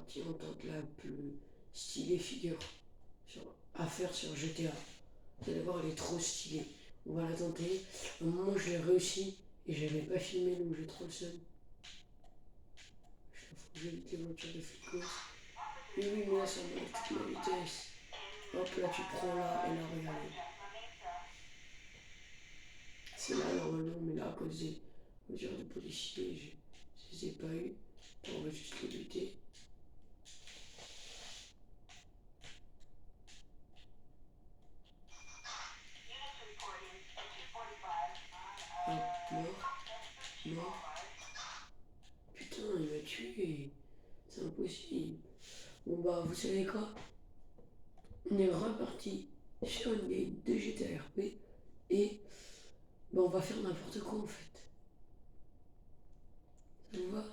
partie en tant que la plus stylée figure à faire sur GTA. Vous allez voir, elle est trop stylée. On va la tenter. Au moment où je l'ai réussi et je n'avais pas filmé donc j'ai trop le seum. J'ai évité les voitures de flics. Et oui, mais là ça va à toute la vitesse. Hop là tu prends là et là regardez. C'est là normalement, mais là à cause des voitures de policiers, je les ai pas eu. On va juste les buter. Hop, mort. Putain, il m'a tué. C'est impossible. Bon bah, vous savez quoi? On est reparti sur une game de GTA RP et bah, on va faire n'importe quoi en fait. Ça vous va?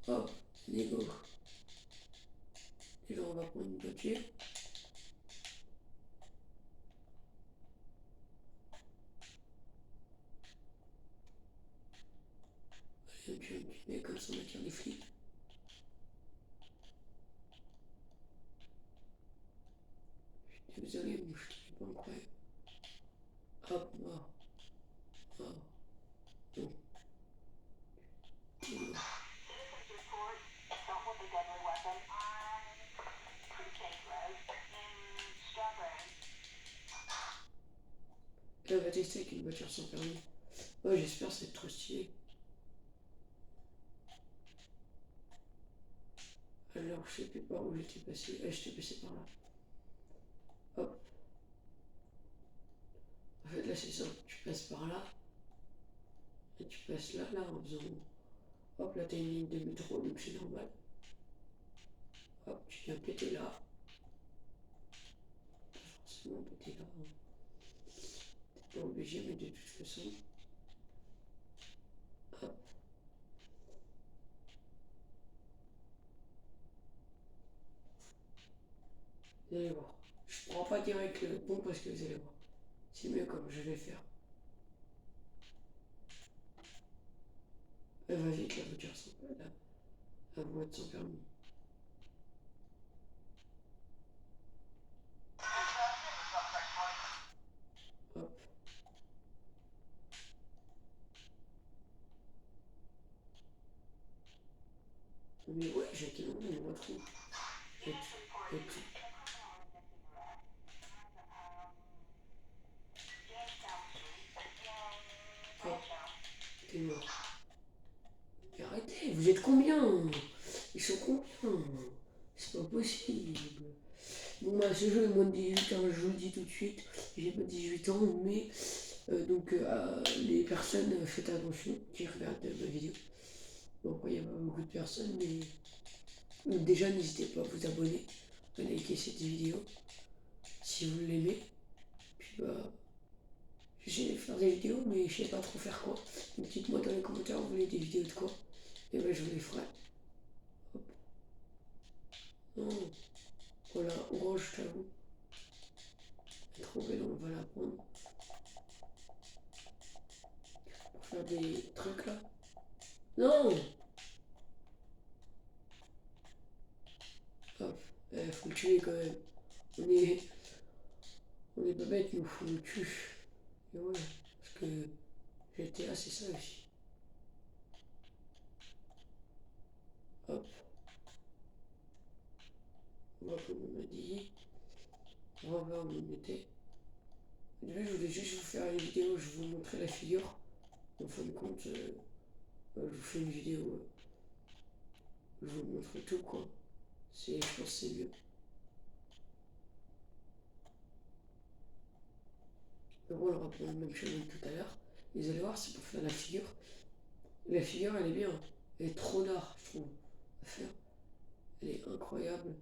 Hop, les go. Et là, on va prendre une voiture. Allez, on tue un petit mec comme ça, on attire les flics. Désolé, mais je suis pas incroyable. Hop, mort. Mort. Non. T'es mort. Là, on va tester avec une voiture sans permis. Ouais, j'espère que c'est trop stylé. Alors, je sais plus par où j'étais passé. Ah, j'étais passé par là. Hop. En fait, là, c'est simple. Tu passes par là. Et tu passes là, en faisant. Hop, là, t'as une ligne de métro, donc c'est normal. Hop, tu viens péter là. Pas forcément péter là. Hein. T'es pas obligé, mais de toute façon. Hop. Vous allez voir. Je prends pas direct le pont parce que vous allez voir. C'est mieux comme je vais faire. Elle va vite, la voiture sans permis. La boîte sans permis. Hop. Mais ouais, j'ai quel moment on retrouve. Et tout. Hop. T'es mort. Mais arrêtez, vous êtes combien? Ils sont combien? C'est pas possible. Bon bah ce jeu est moins de 18 ans, je vous le dis tout de suite, j'ai pas 18 ans, mais donc les personnes, faites attention qui regardent ma vidéo. Bon après il y a pas beaucoup de personnes, mais donc, déjà n'hésitez pas à vous abonner, à liker cette vidéo si vous l'aimez. Puis bah j'essaie de faire des vidéos mais je sais pas trop faire quoi. Donc dites-moi dans les commentaires vous voulez des vidéos de quoi. Et bah je vous les ferai. Hop. Non. Voilà, orange je t'avoue. Elle est trop belle, on va la prendre. Pour faire des trucs là. Non. Hop, faut le tuer quand même. On est, on est pas bêtes, nous, faut le tuer. Et ouais, parce que GTA, c'est ça aussi. Hop, on voit comme on m'a dit. On va voir où on était. Au début, je voulais juste vous faire une vidéo où je vous montrer la figure. En fin de compte, je vous fais une vidéo où je vous montre tout, quoi. Je pense que c'est mieux. Donc, on va reprendre le même chemin que tout à l'heure. Vous allez voir, c'est pour faire la figure. La figure, elle est bien. Elle est trop d'art, je trouve, à faire. Elle est incroyable.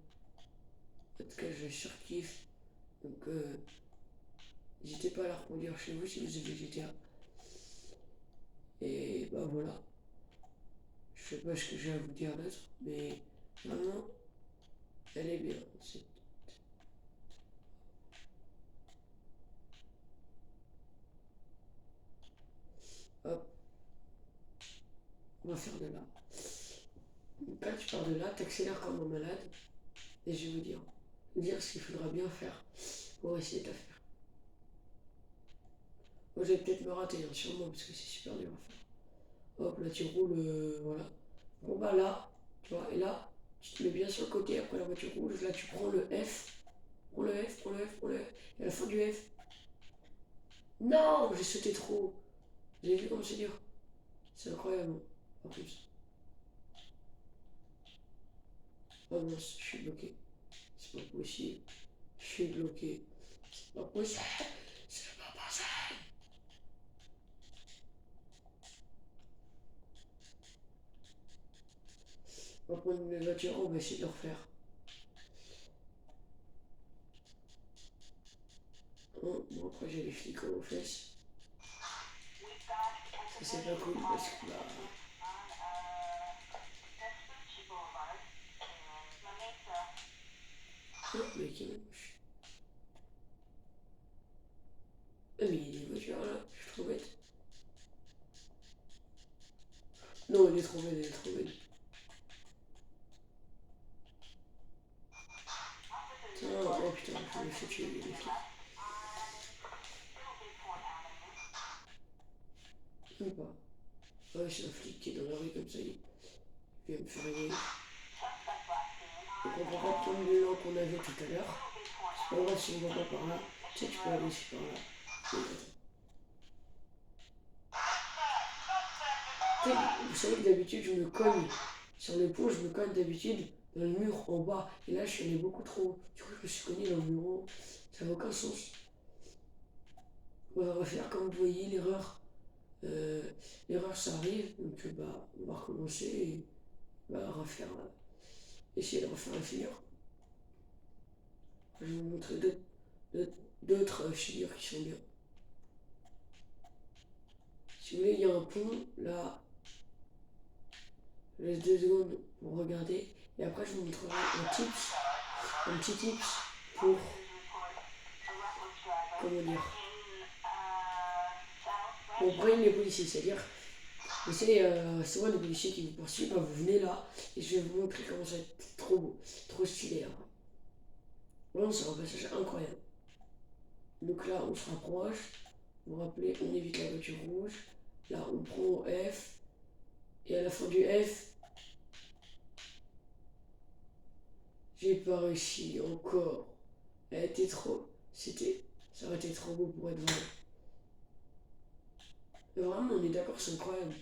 En tout cas, je surkiffe. Donc, n'hésitez pas à la reproduire chez vous si vous avez GTA. Et bah voilà. Je sais pas ce que j'ai à vous dire d'autre, mais vraiment, elle est bien. Hop, on va faire de là. Donc là, tu pars de là, t'accélères comme un malade, et je vais vous dire ce qu'il faudra bien faire pour essayer ta faire. Moi, je vais peut-être me rater, hein, sûrement, parce que c'est super dur à faire. Hop, là, tu roules, voilà. Bon, bah là, tu vois, et là, tu te mets bien sur le côté après la voiture rouge. Là, tu prends le F, prends le F, prends le F, prends le F, et à la fin du F. Non, j'ai sauté trop. Vous avez vu comment c'est dur? C'est incroyable, en plus. Oh mince, je suis bloqué. C'est pas possible. Je suis bloqué. C'est pas possible. C'est pas possible. On va prendre une voiture, on va essayer de le refaire. Bon, après j'ai les flics aux fesses. Ça c'est pas cool parce que là. Oh, mec, il est moche. Ah, mais il y a des voitures là, je suis trop bête. Non, elle est trop belle, elle est trop belle. Tiens, oh putain, je me fais tuer les flics. Même pas. Ouais, c'est un flic qui est dans la rue comme ça, il vient me faire rigoler. Donc on va reprendre l'élan qu'on avait tout à l'heure. C'est pas grave si on va pas par là. Tu sais, tu peux aller aussi par là. Tu sais, vous savez que d'habitude je me cogne sur l'épaule, je me cogne d'habitude dans le mur en bas. Et là je suis allé beaucoup trop haut. Du coup je me suis cogné dans le mur en haut. Ça n'a aucun sens. On va refaire comme vous voyez l'erreur. L'erreur ça arrive, donc bah on va recommencer et bah refaire. Essayer de refaire la figure. Je vais vous montrer d'autres figures qui sont bien. Si vous voulez, il y a un pont là. Je laisse 2 secondes pour regarder. Et après, je vous montrerai un petit tips pour, comment dire, pour brain les policiers. C'est-à-dire, vous savez, souvent les policiers qui vous poursuivent, bah, vous venez là et je vais vous montrer comment ça va être trop beau, trop stylé. Hein. Vraiment, c'est un passage incroyable. Donc là, on se rapproche. Vous vous rappelez, on évite la voiture rouge. Là, on prend F. Et à la fin du F, j'ai pas réussi encore. Elle était trop. Ça aurait été trop beau pour être vrai. Mais vraiment, on est d'accord, c'est incroyable.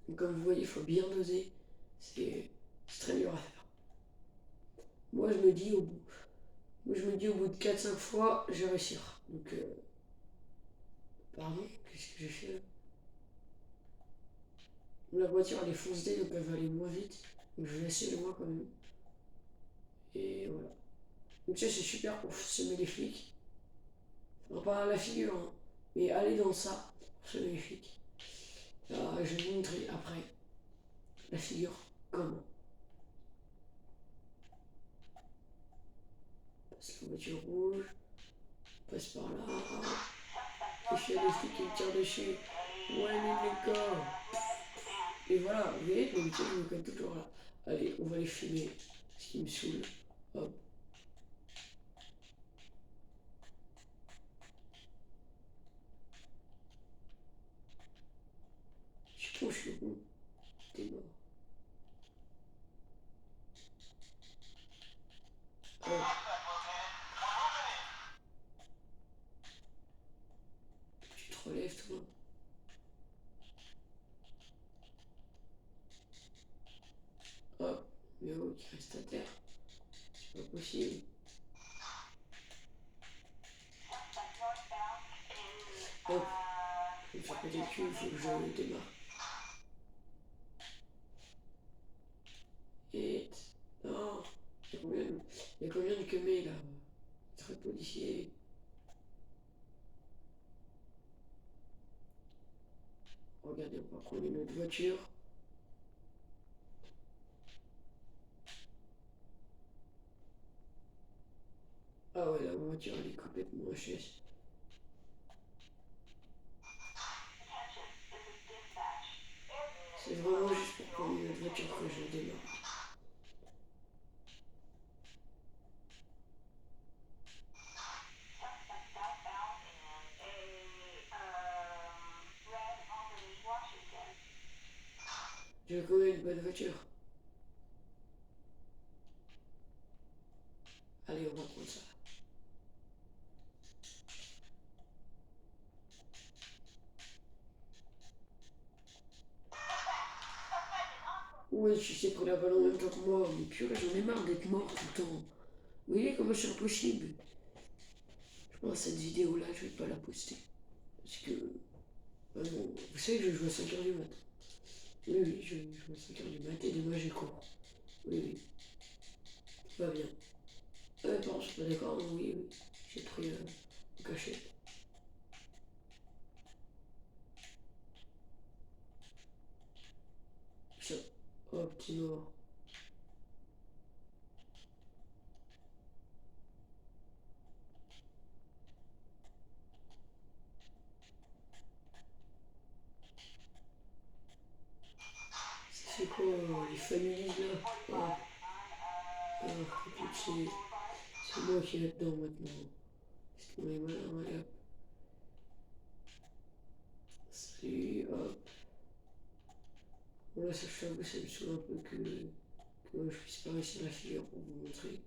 Donc, comme vous voyez, il faut bien doser. C'est très dur à faire. Moi, je me dis au bout de 4-5 fois, je vais réussir. Donc, pardon, qu'est-ce que j'ai fait là? La voiture, elle est foncée, donc elle va aller moins vite. Donc, je vais laisser le moins quand même. Et voilà. Donc, ça, c'est super pour semer les flics. Non, pas la figure, hein, mais aller dans ça, c'est magnifique. Je vais vous montrer après la figure, comment. Passe la voiture rouge, passe par là, et je suis allé flics qui me tirent dessus. Ouais, les gars. Et voilà, vous voyez, d'habitude, je me colle toujours là. Allez, on va les filmer, ce qui me saoule. Hop. Je trouve que je suis bon. T'es mort. Hop. Tu te relèves, toi. Hop. Mais oh, qui reste à terre. C'est pas possible. Hop. Je vais me faire péter le cul, il faut que je démarre. Et. Non. Il y a combien de quemés là? Très policier. Regardez, on va prendre une autre voiture. Ah ouais, la voiture elle est complètement HS. C'est vraiment juste pour prendre une autre voiture que je démarre. me raconte ça. Ouais, tu sais qu'on a pas en même temps que moi, mais purée, j'en ai marre d'être mort tout le temps. Vous voyez comment c'est impossible? Je pense que cette vidéo-là, je vais pas la poster. Parce que, vraiment, vous savez que je joue à 5h du matin. Oui, oui, je joue à 5h du matin et demain j'ai cours. Oui, oui, tout va bien. Pardon, je suis pas d'accord, mais oui, oui, j'ai pris une cachette. Ça, oh, petit mort. C'est quoi les familles là? Alors, écoute, c'est moi qui est là-dedans maintenant. Parce qu'on est malin, voilà. Salut, hop. Voilà, ça fait un peu, ça me saoule un peu que je puisse pas réussir la figure pour vous montrer.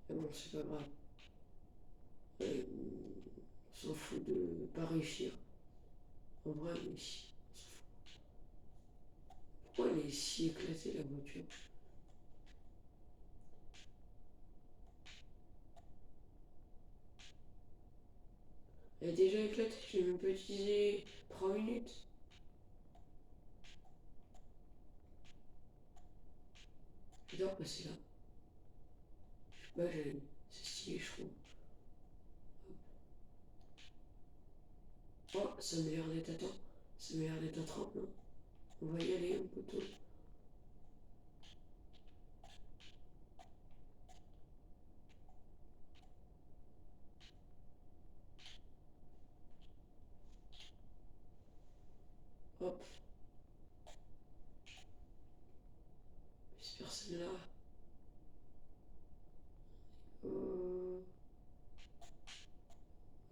Mais bon, c'est pas grave. Ouais, on s'en fout de pas réussir. En vrai, mais si. Pourquoi elle est si éclatée la voiture? Elle est déjà éclatée, j'ai même pas utilisé 3 minutes. J'adore passer là. Bah, c'est stylé, je trouve. Oh, ça m'a l'air d'être à temps. Ça m'a l'air d'être à 30, non? On va y aller, un poteau. Hop, cette personne-là. Euh,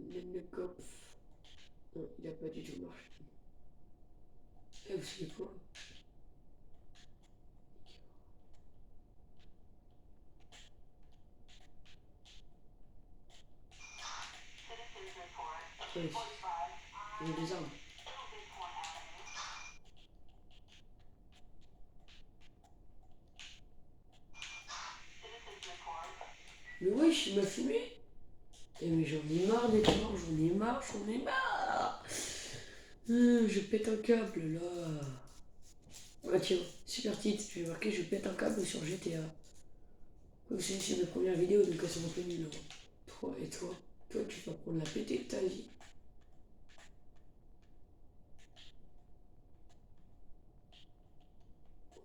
le coffre. Non, il a pas du tout marché. Eh, vous savez quoi? Ouais, il y a des armes. Mais wesh, il m'a fumé. Eh, mais j'en ai marre d'être mort, j'en ai marre, j'en ai marre. Je pète un câble là. Ah tiens, super titre, je vais marquer je pète un câble sur GTA. Comme c'est mes premières vidéos, donc elles sont un peu nulles. Hein. Toi et toi, tu vas prendre la pétée de ta vie.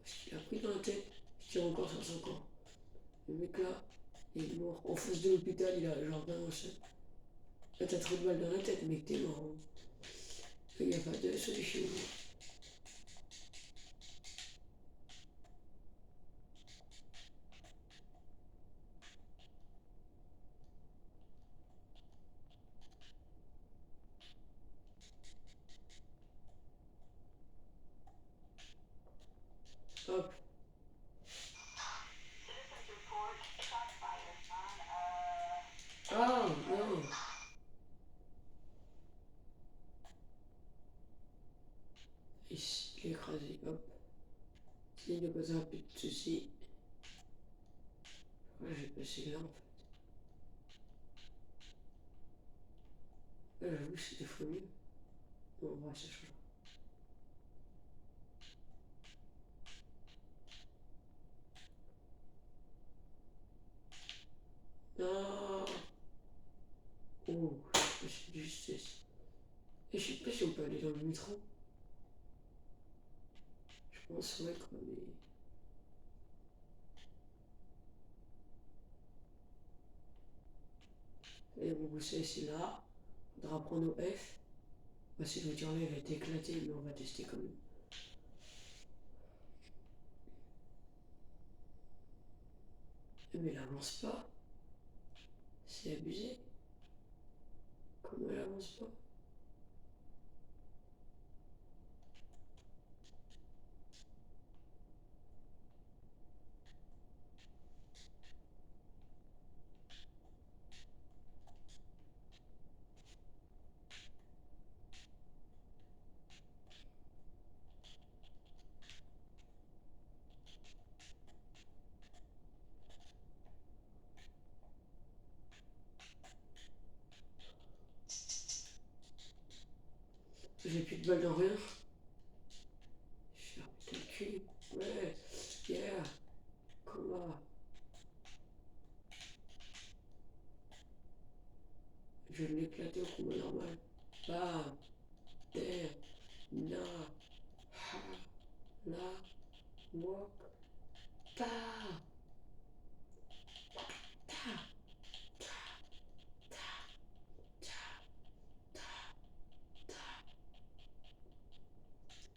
Ce qu'il a pris dans la tête, je tire encore sur son corps. Le mec là, il est mort. En face de l'hôpital, il a genre vraiment seul. Là, t'as trop de balles dans la tête, mec, t'es mort. Hein. Il n'y a pas de solution. Hop. Ah, non. Ici, il est écrasé. Hop. Il ne posera plus de soucis. Ouais, je vais passer là en fait. Là, j'avoue, c'était fou mieux. Bon, on va ça change. Non. Oh, c'est de justesse. Et je sais pas si on peut aller dans le métro. Je pense, ouais, quoi, mais. Et mon gousset, c'est là. Faudra prendre au F. Bah, cette voiture-là, elle va être éclatée, mais on va tester quand même. Mais elle avance pas. C'est abusé. Comment elle avance pas? J'ai plus de balles dans rien. Je vais péter le cul. Ouais, yeah, combat. Je vais l'éclater au combat normal. Bam, terre, na, ha, la, walk, ta, ta,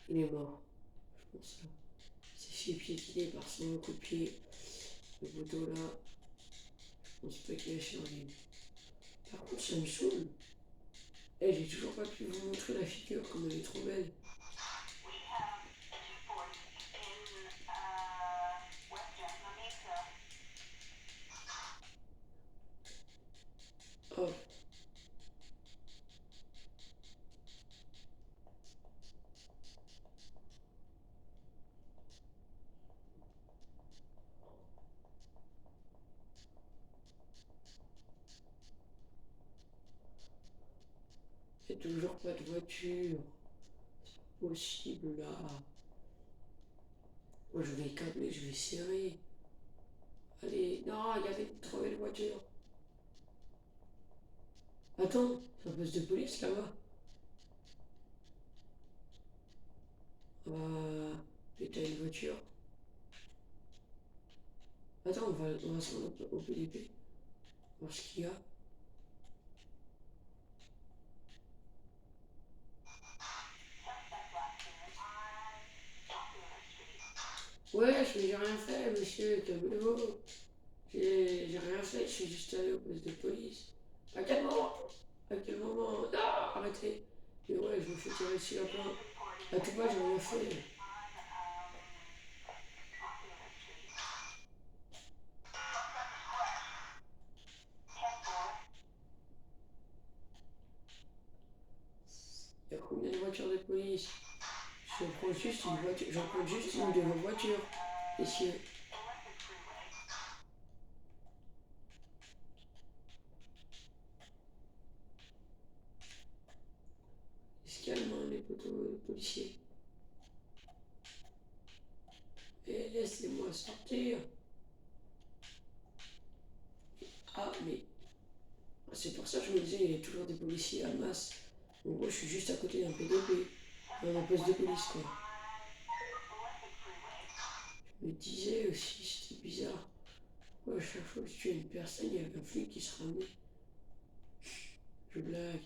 il est mort. Je pense là. Il s'est fait piétiner par son coup de pied. Le poteau là, on se peut qu'il a changé. Par contre, ça me saoule. Eh, j'ai toujours pas pu vous montrer la figure comme elle est trop belle. Oh, il n'y a toujours pas de voiture. Possible là. Moi je vais câbler, je vais serrer. Allez, non, il y avait une trop belle voiture. Attends, c'est un poste de police là-bas. Péter une voiture. Attends, on va se rendre au PDP. Voir ce qu'il y a. Ouais, je j'ai rien fait, monsieur, calmez-vous. J'ai rien fait, je suis juste allé au poste de police. À quel moment? À quel moment? Non, arrêtez. Mais ouais, je me fais tirer dessus la plein. À tout bas, j'ai rien fait. Il y a combien de voitures de police? J'en prends juste une de vos voitures, messieurs. Ils se calment, hein, les poteaux policiers. Et laissez-moi sortir. Ah, mais c'est pour ça que je me disais, il y a toujours des policiers à masse. En gros, je suis juste à côté d'un PDP, un poste de police, quoi. Je me disais aussi, c'était bizarre. Ouais, à chaque fois que je tuais une personne, il y avait un flic qui se ramenait. Je blague.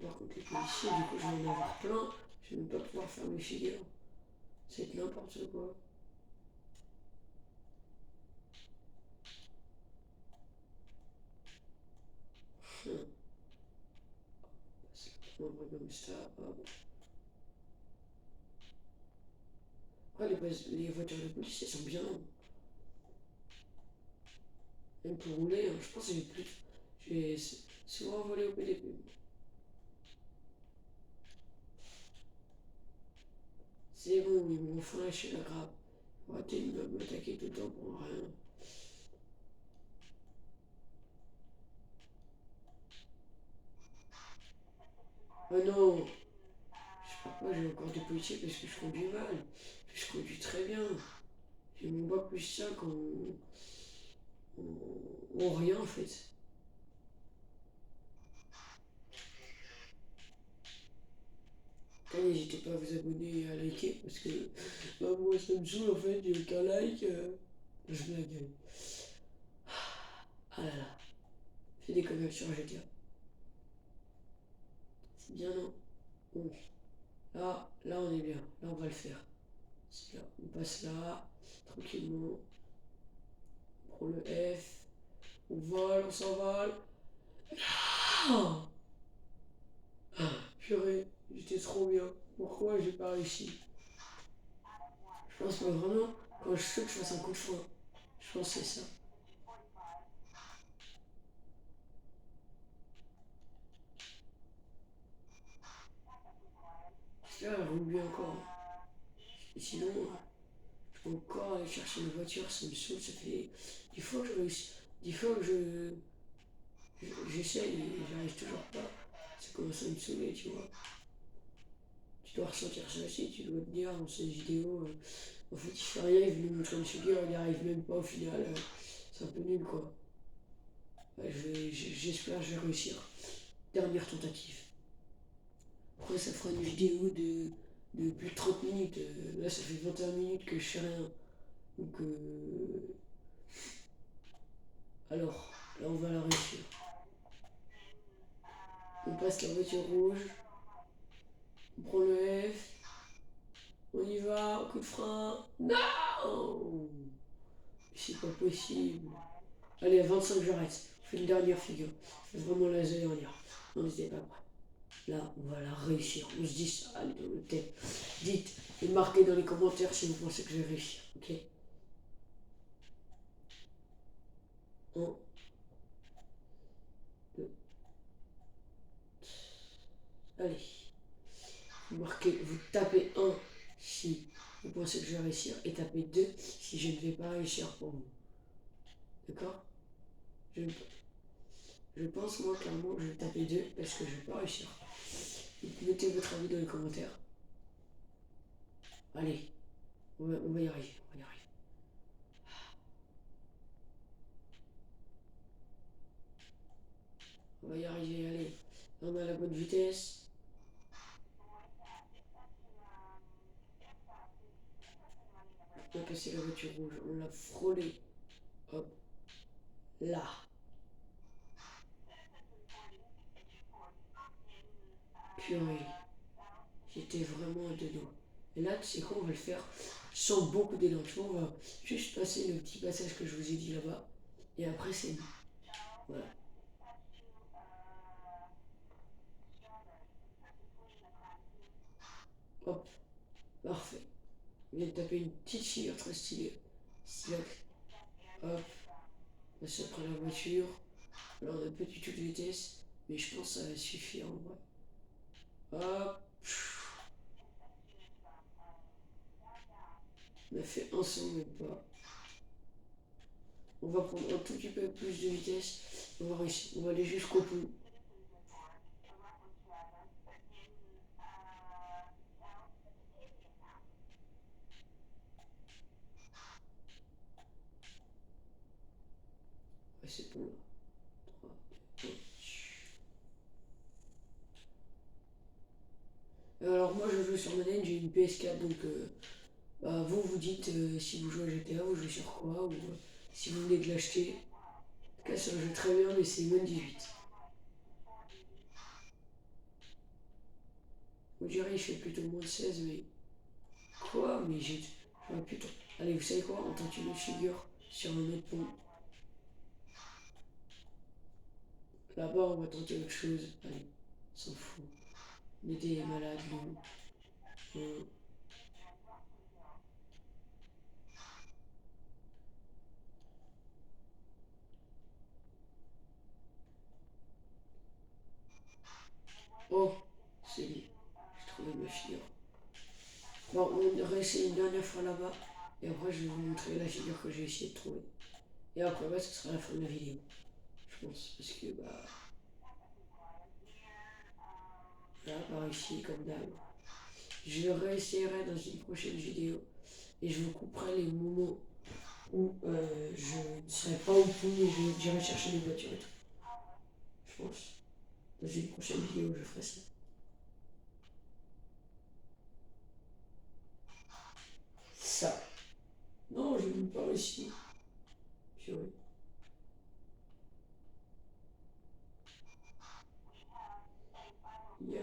Par contre, les policiers, du coup, je vais en avoir plein. Je vais même pas pouvoir faire mes figures. C'est n'importe quoi. On va comme ça, hop. Ouais, les voitures de police, elles sont bien. Même pour rouler, hein, je pense que j'ai plus. J'ai souvent volé au PDP. C'est bon, ils m'ont enfin lâché la grappe. Arrêtez de m'attaquer tout le temps pour rien. Oh non! Je sais pas pourquoi j'ai encore des policiers parce que je conduis mal. Je conduis très bien. J'ai mon bac plus 5 en rien en fait. N'hésitez pas à vous abonner et à liker parce que bah, moi ça me saoule en fait, j'ai qu'un like. Je blague. Ah là là, fais des commentaires sur GTA. C'est bien non? Bon, là on est bien, là on va le faire. C'est là, on passe là, tranquillement, on prend le F, on vole, on s'envole. Ah, purée, j'étais trop bien. Pourquoi j'ai pas réussi? Je pense pas vraiment, quand je saute, je fasse un coup de frein. Je pense que c'est ça. J'espère qu'elle roule bien encore. Et sinon, je peux encore aller chercher une voiture, ça me saoule, ça fait 10 fois que je réussis. 10 fois que je J'essaye et j'arrive toujours pas. Ça commence à me saouler, tu vois. Tu dois ressentir ça aussi, tu dois te dire dans cette vidéo, en fait il fait rien, il veut nous montrer une figure, il n'y arrive même pas au final. C'est un peu nul quoi. Ouais, j'espère que je vais réussir. Dernière tentative. Après ça fera une vidéo de plus de 30 minutes. Là ça fait 21 minutes que je fais rien. Donc alors, là on va la réussir. On passe la voiture rouge, on prend le F, on y va, coup de frein. Non! C'est pas possible. Allez, à 25 j'arrête. On fait une dernière figure. Je fais vraiment la dernière. On n'était pas prêt. Là, on va la réussir. On se dit ça, allez, dans le tête. Dites et marquez dans les commentaires si vous pensez que je vais réussir. Ok? Un, deux, allez. Vous marquez, vous tapez un si vous pensez que je vais réussir et tapez 2 si je ne vais pas réussir pour vous. D'accord? je, je pense moi clairement que je vais taper 2 parce que je ne vais pas réussir. Donc mettez votre avis dans les commentaires. Allez, on va y arriver. On va y arriver. On va y arriver, allez. On a la bonne vitesse. On a cassé la voiture rouge. On l'a frôlé. Hop. Là. Purée. J'étais vraiment à deux doigts. Et là, tu sais quoi, on va le faire sans beaucoup d'élan. Tu vois, on va juste passer le petit passage que je vous ai dit là-bas. Et après, c'est bon. Voilà. Hop. Parfait. On vient de taper une petite figure très stylée. Slack. Hop. On se prend la voiture. Alors, on n'a pas du tout de vitesse. Mais je pense que ça va suffire en vrai. Hop. On a fait un son, même pas. On va prendre un tout petit peu plus de vitesse. On va réussir. On va aller jusqu'au bout. Ouais, c'est bon là. 3, 2, 1. Alors moi je joue sur manette, j'ai une PS4 donc bah, vous vous dites si vous jouez à GTA, vous jouez sur quoi ou si vous voulez de l'acheter. En tout cas c'est un jeu très bien mais c'est moins de 18. On dirait il fait plutôt moins de 16 mais quoi mais j'ai. Ouais, putain. Allez vous savez quoi, on tente une autre figure sur un autre pont. Là-bas on va tenter autre chose. Allez, on s'en fout. On est des malades nous. Oh, c'est lui. J'ai trouvé ma figure. Bon, on réessaye une dernière fois là-bas. Et après, je vais vous montrer la figure que j'ai essayé de trouver. Et après, ouais, ce sera la fin de la vidéo. Je pense. Parce que, bah. Là, par ici, comme d'hab. Je réessayerai dans une prochaine vidéo. Et je vous couperai les moments où je ne serai pas au pont et j'irai chercher les voitures et tout. Je pense. Dans une prochaine vidéo, je ferai ça. Ça. Non, je ne veux pas réussir. Purée. Yeah.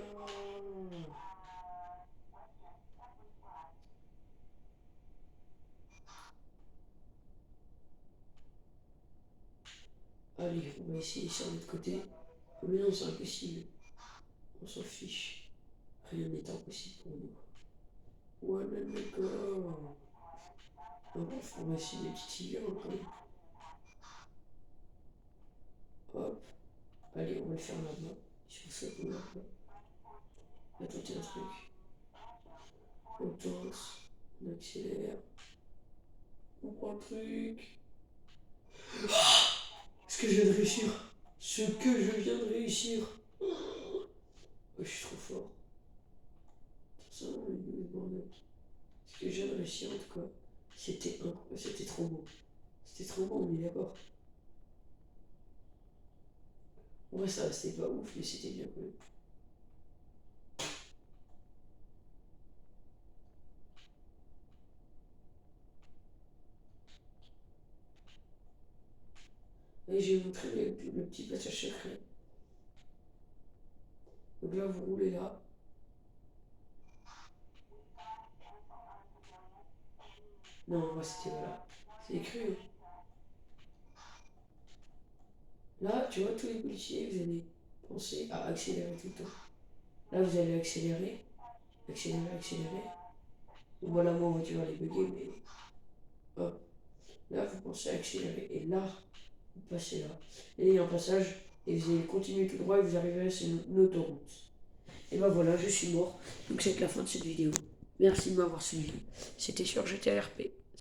Allez, on va essayer sur l'autre côté. Oh, mais non, c'est impossible. On s'en fiche. Rien n'est impossible pour nous. Ouais, même d'accord. On va essayer des petites figures quand même. Hop. Allez, on va le faire là-bas. Sur ce coup là-bas. On va tenter un truc. On tente. On accélère. On prend le truc. Est-ce que je viens de réussir? Ce que je viens de réussir. Oh, je suis trop fort. Ça, bordel. Ce que je viens de réussir, en tout cas, c'était trop beau. C'était trop beau, on est d'accord. En vrai, ça restait pas ouf, mais c'était bien quand même. Et je vais vous montrer le petit passage secret. Donc là, vous roulez là. Non, moi, c'était voilà. C'est écrit, hein. Là, tu vois, tous les policiers, vous allez penser à accélérer tout le temps. Là, vous allez accélérer, accélérer, accélérer. Donc voilà, moi, en voiture, elle est buggée, mais hop. Là, vous pensez à accélérer. Et là, vous passez là. Et il y a un passage, et vous allez continuer tout droit, et vous arriverez sur une autoroute. Et ben voilà, je suis mort. Donc c'est la fin de cette vidéo. Merci de m'avoir suivi. C'était sur GTRP.